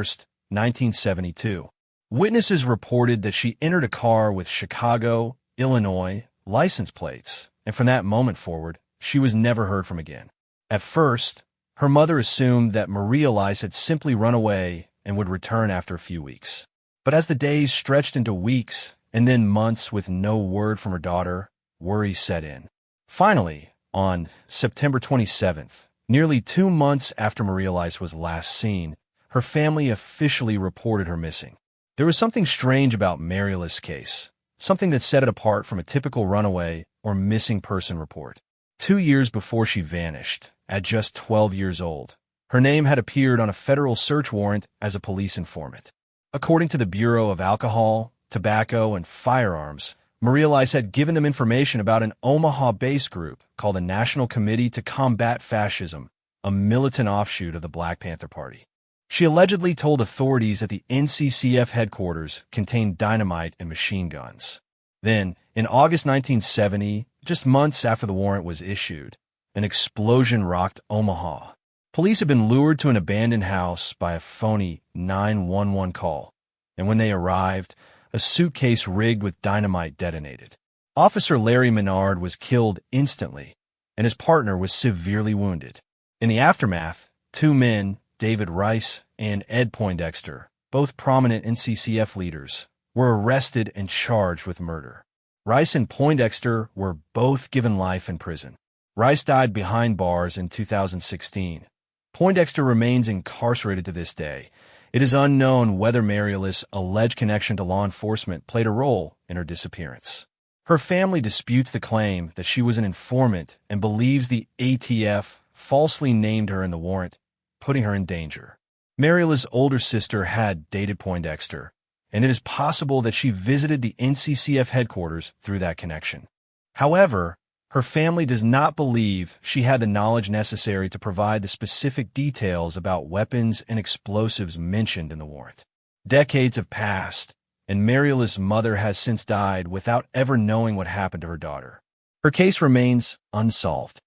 1972. Witnesses reported that she entered a car with Chicago, Illinois, license plates, and from that moment forward, she was never heard from again. At first, her mother assumed that Maria Elize had simply run away and would return after a few weeks. But as the days stretched into weeks and then months with no word from her daughter, worry set in. Finally, on September 27th, nearly 2 months after Maria Elize was last seen, her family officially reported her missing. There was something strange about Mary Elize's case, something that set it apart from a typical runaway or missing person report. 2 years before she vanished, at just 12 years old, her name had appeared on a federal search warrant as a police informant. According to the Bureau of Alcohol, Tobacco, and Firearms, Maria Elize had given them information about an Omaha-based group called the National Committee to Combat Fascism, a militant offshoot of the Black Panther Party. She allegedly told authorities that the NCCF headquarters contained dynamite and machine guns. Then, in August 1970, just months after the warrant was issued, an explosion rocked Omaha. Police had been lured to an abandoned house by a phony 911 call, and when they arrived, a suitcase rigged with dynamite detonated. Officer Larry Menard was killed instantly, and his partner was severely wounded. In the aftermath, 2 men, David Rice and Ed Poindexter, both prominent NCCF leaders, were arrested and charged with murder. Rice and Poindexter were both given life in prison. Rice died behind bars in 2016. Poindexter remains incarcerated to this day. It is unknown whether Mary Elize's alleged connection to law enforcement played a role in her disappearance. Her family disputes the claim that she was an informant and believes the ATF falsely named her in the warrant, putting her in danger. Mary Elize's older sister had dated Poindexter, and it is possible that she visited the NCCF headquarters through that connection. However, her family does not believe she had the knowledge necessary to provide the specific details about weapons and explosives mentioned in the warrant. Decades have passed, and Mary Elize's mother has since died without ever knowing what happened to her daughter. Her case remains unsolved.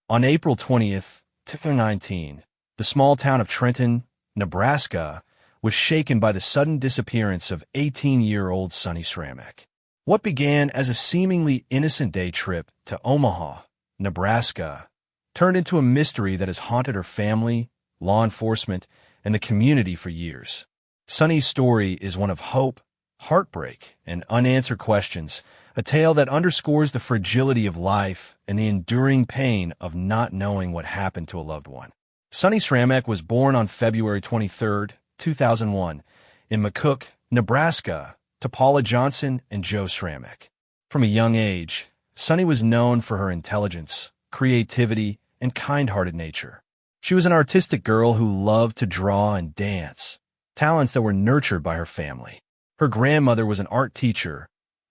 On April 20th, 2019, the small town of Trenton, Nebraska, was shaken by the sudden disappearance of 18-year-old Sonny Sramek. What began as a seemingly innocent day trip to Omaha, Nebraska, turned into a mystery that has haunted her family, law enforcement, and the community for years. Sonny's story is one of hope, heartbreak, and unanswered questions, a tale that underscores the fragility of life and the enduring pain of not knowing what happened to a loved one. Sonny Sramek was born on February 23, 2001, in McCook, Nebraska, to Paula Johnson and Joe Sramek. From a young age, Sonny was known for her intelligence, creativity, and kind-hearted nature. She was an artistic girl who loved to draw and dance, talents that were nurtured by her family. Her grandmother was an art teacher,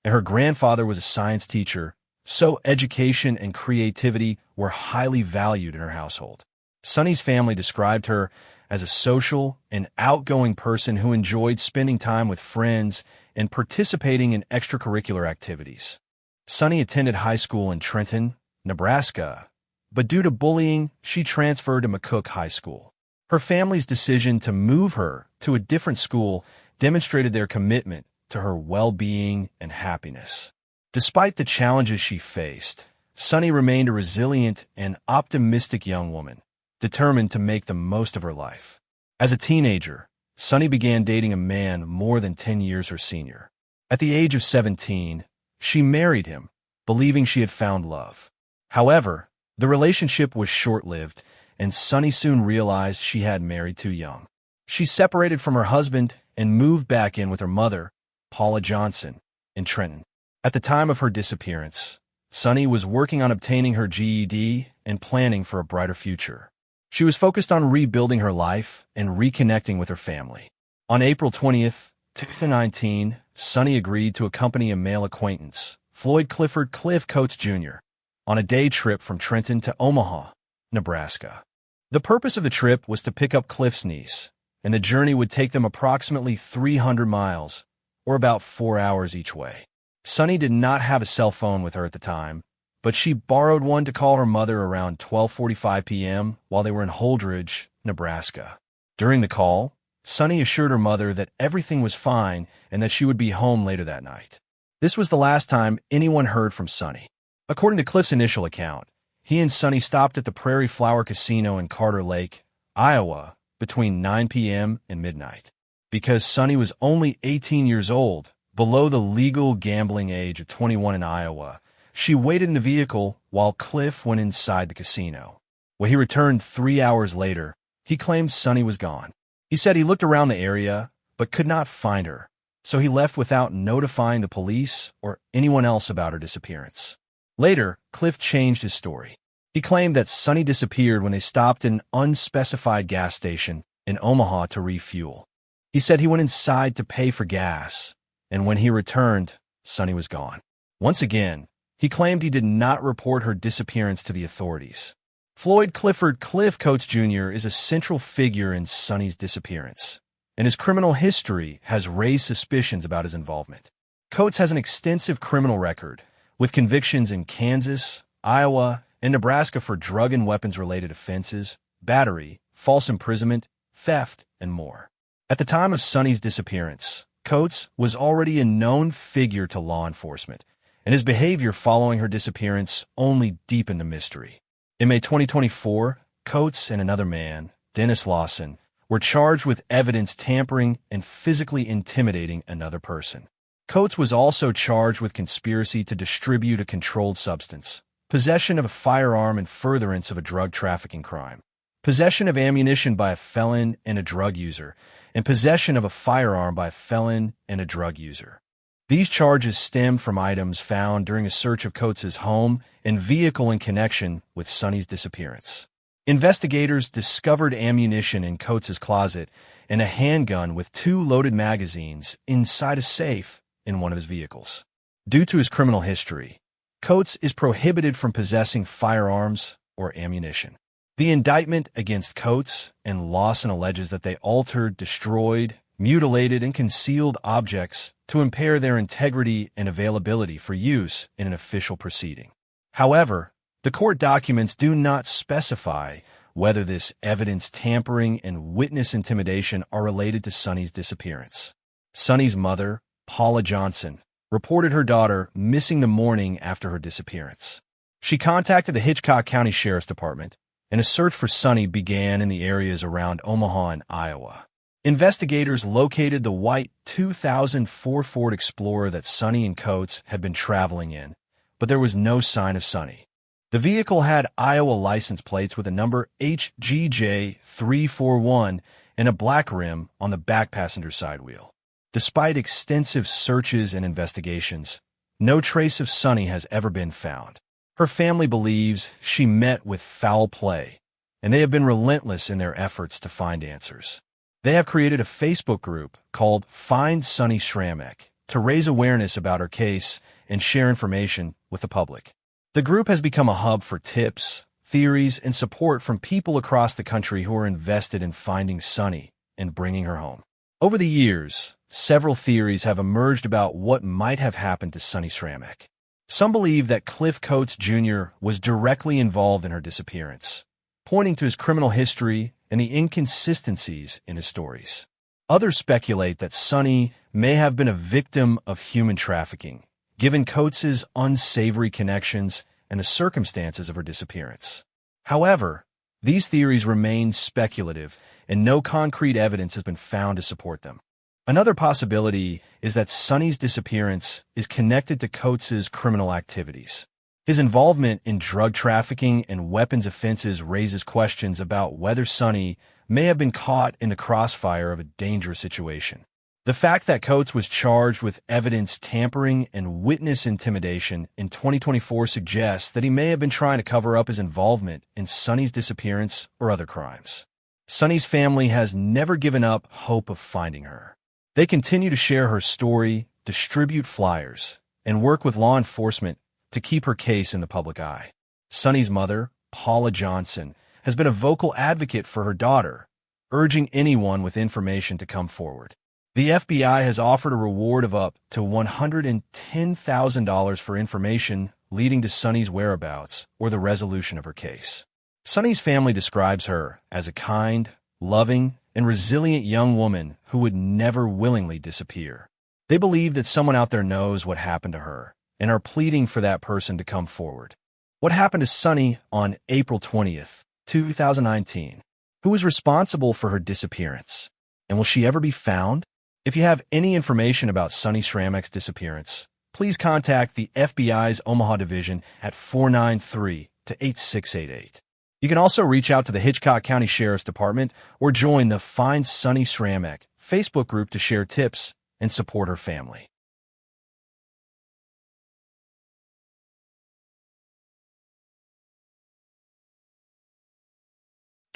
and her grandfather was a science teacher, so education and creativity were highly valued in her household. Sunny's family described her as a social and outgoing person who enjoyed spending time with friends and participating in extracurricular activities. Sunny attended high school in Trenton, Nebraska, but due to bullying, she transferred to McCook High School. Her family's decision to move her to a different school demonstrated their commitment to her well-being and happiness. Despite the challenges she faced, Sunny remained a resilient and optimistic young woman, determined to make the most of her life. As a teenager, Sunny began dating a man more than 10 years her senior. At the age of 17, she married him, believing she had found love. However, the relationship was short-lived, and Sunny soon realized she had married too young. She separated from her husband and moved back in with her mother, Paula Johnson, in Trenton. At the time of her disappearance, Sunny was working on obtaining her GED and planning for a brighter future. She was focused on rebuilding her life and reconnecting with her family. On April 20th, 2019, Sunny agreed to accompany a male acquaintance, Floyd Clifford Cliff Coates Jr., on a day trip from Trenton to Omaha, Nebraska. The purpose of the trip was to pick up Cliff's niece, and the journey would take them approximately 300 miles, or about 4 hours each way. Sunny did not have a cell phone with her at the time, but she borrowed one to call her mother around 12:45 p.m. while they were in Holdridge, Nebraska. During the call, Sunny assured her mother that everything was fine and that she would be home later that night. This was the last time anyone heard from Sunny. According to Cliff's initial account, he and Sunny stopped at the Prairie Flower Casino in Carter Lake, Iowa, between 9 p.m. and midnight. Because Sunny was only 18 years old, below the legal gambling age of 21 in Iowa, she waited in the vehicle while Cliff went inside the casino. When he returned 3 hours later, he claimed Sunny was gone. He said he looked around the area, but could not find her, so he left without notifying the police or anyone else about her disappearance. Later, Cliff changed his story. He claimed that Sunny disappeared when they stopped at an unspecified gas station in Omaha to refuel. He said he went inside to pay for gas, and when he returned, Sunny was gone. Once again, he claimed he did not report her disappearance to the authorities. Floyd Clifford Cliff Coates Jr. is a central figure in Sunny's disappearance, and his criminal history has raised suspicions about his involvement. Coates has an extensive criminal record, with convictions in Kansas, Iowa, and Nebraska for drug and weapons-related offenses, battery, false imprisonment, theft, and more. At the time of Sunny's disappearance, Coates was already a known figure to law enforcement, and his behavior following her disappearance only deepened the mystery. In May 2024, Coates and another man, Dennis Lawson, were charged with evidence tampering and physically intimidating another person. Coates was also charged with conspiracy to distribute a controlled substance, possession of a firearm and furtherance of a drug trafficking crime, possession of ammunition by a felon and a drug user, and possession of a firearm by a felon and a drug user. These charges stemmed from items found during a search of Coates' home and vehicle in connection with Sunny's disappearance. Investigators discovered ammunition in Coates' closet and a handgun with 2 loaded magazines inside a safe in one of his vehicles. Due to his criminal history, Coates is prohibited from possessing firearms or ammunition. The indictment against Coates and Lawson alleges that they altered, destroyed, mutilated, and concealed objects to impair their integrity and availability for use in an official proceeding. However, the court documents do not specify whether this evidence tampering and witness intimidation are related to Sunny's disappearance. Sunny's mother, Paula Johnson, reported her daughter missing the morning after her disappearance. She contacted the Hitchcock County Sheriff's Department, and a search for Sunny began in the areas around Omaha and Iowa. Investigators located the white 2004 Ford Explorer that Sunny and Coates had been traveling in, but there was no sign of Sunny. The vehicle had Iowa license plates with a number HGJ341 and a black rim on the back passenger side wheel. Despite extensive searches and investigations, no trace of Sunny has ever been found. Her family believes she met with foul play, and they have been relentless in their efforts to find answers. They have created a Facebook group called Find Sunny Schramek to raise awareness about her case and share information with the public. The group has become a hub for tips, theories, and support from people across the country who are invested in finding Sunny and bringing her home. Over the years, several theories have emerged about what might have happened to Sunny Sramek. Some believe that Cliff Coates Jr. was directly involved in her disappearance, pointing to his criminal history and the inconsistencies in his stories. Others speculate that Sunny may have been a victim of human trafficking, given Coates' unsavory connections and the circumstances of her disappearance. However, these theories remain speculative, and no concrete evidence has been found to support them. Another possibility is that Sunny's disappearance is connected to Coates' criminal activities. His involvement in drug trafficking and weapons offenses raises questions about whether Sunny may have been caught in the crossfire of a dangerous situation. The fact that Coates was charged with evidence tampering and witness intimidation in 2024 suggests that he may have been trying to cover up his involvement in Sunny's disappearance or other crimes. Sunny's family has never given up hope of finding her. They continue to share her story, distribute flyers, and work with law enforcement to keep her case in the public eye. Sunny's mother, Paula Johnson, has been a vocal advocate for her daughter, urging anyone with information to come forward. The FBI has offered a reward of up to $110,000 for information leading to Sunny's whereabouts or the resolution of her case. Sunny's family describes her as a kind, loving, and resilient young woman who would never willingly disappear. They believe that someone out there knows what happened to her and are pleading for that person to come forward. What happened to Sunny on April 20th, 2019? Who was responsible for her disappearance? And will she ever be found? If you have any information about Sunny Sramek's disappearance, please contact the FBI's Omaha Division at 493-8688. You can also reach out to the Hitchcock County Sheriff's Department or join the Find Sunny Sramek Facebook group to share tips and support her family.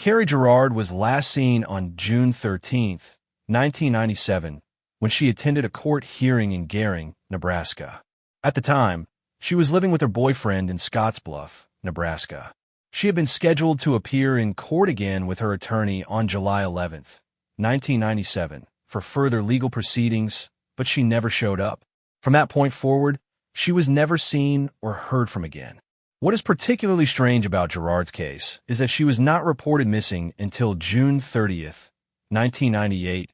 Carrie Gerard was last seen on June 13, 1997, when she attended a court hearing in Gering, Nebraska. At the time, she was living with her boyfriend in Scottsbluff, Nebraska. She had been scheduled to appear in court again with her attorney on July 11, 1997, for further legal proceedings, but she never showed up. From that point forward, she was never seen or heard from again. What is particularly strange about Gerard's case is that she was not reported missing until June 30th, 1998,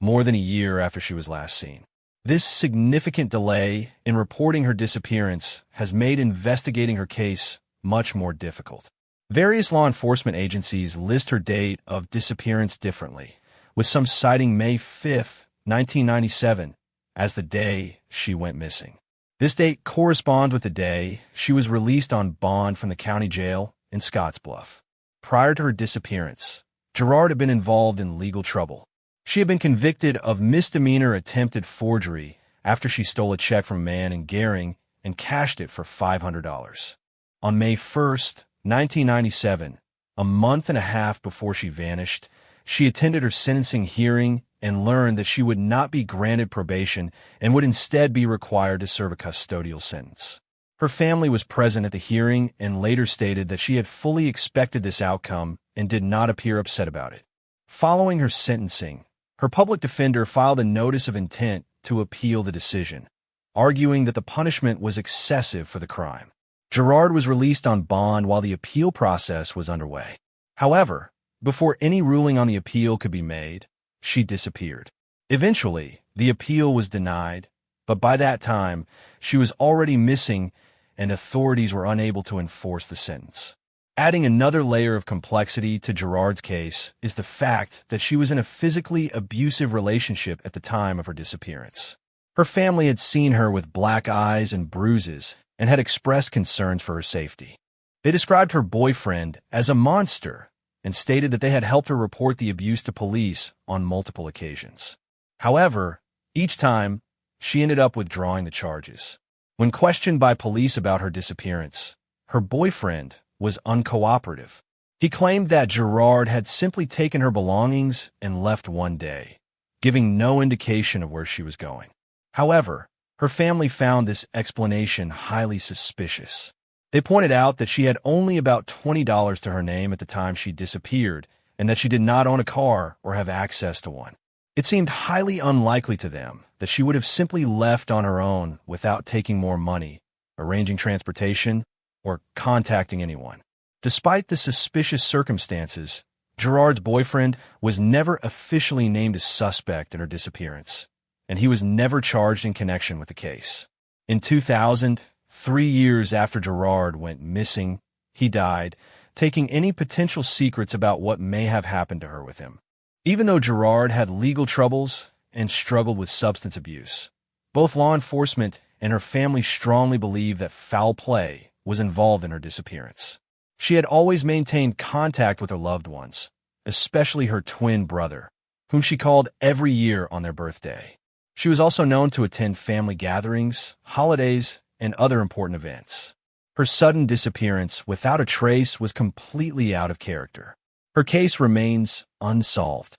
more than a year after she was last seen. This significant delay in reporting her disappearance has made investigating her case much more difficult. Various law enforcement agencies list her date of disappearance differently, with some citing May 5th, 1997, as the day she went missing. This date corresponds with the day she was released on bond from the county jail in Scottsbluff. Prior to her disappearance, Gerard had been involved in legal trouble. She had been convicted of misdemeanor attempted forgery after she stole a check from a man in Gering and cashed it for $500. On May 1st, 1997, a month and a half before she vanished, she attended her sentencing hearing and learned that she would not be granted probation and would instead be required to serve a custodial sentence. Her family was present at the hearing and later stated that she had fully expected this outcome and did not appear upset about it. Following her sentencing, her public defender filed a notice of intent to appeal the decision, arguing that the punishment was excessive for the crime. Gerard was released on bond while the appeal process was underway. However, before any ruling on the appeal could be made, she disappeared. Eventually, the appeal was denied, but by that time, she was already missing and authorities were unable to enforce the sentence. Adding another layer of complexity to Gerard's case is the fact that she was in a physically abusive relationship at the time of her disappearance. Her family had seen her with black eyes and bruises and had expressed concerns for her safety. They described her boyfriend as a monster and stated that they had helped her report the abuse to police on multiple occasions. However, each time, she ended up withdrawing the charges. When questioned by police about her disappearance, her boyfriend was uncooperative. He claimed that Gerard had simply taken her belongings and left one day, giving no indication of where she was going. However, her family found this explanation highly suspicious. They pointed out that she had only about $20 to her name at the time she disappeared, and that she did not own a car or have access to one. It seemed highly unlikely to them that she would have simply left on her own without taking more money, arranging transportation, or contacting anyone. Despite the suspicious circumstances, Gerard's boyfriend was never officially named a suspect in her disappearance, and he was never charged in connection with the case. In 2000, 3 years after Gerard went missing, he died, taking any potential secrets about what may have happened to her with him. Even though Gerard had legal troubles and struggled with substance abuse, both law enforcement and her family strongly believed that foul play was involved in her disappearance. She had always maintained contact with her loved ones, especially her twin brother, whom she called every year on their birthday. She was also known to attend family gatherings, holidays, and other important events. Her sudden disappearance without a trace was completely out of character. Her case remains unsolved,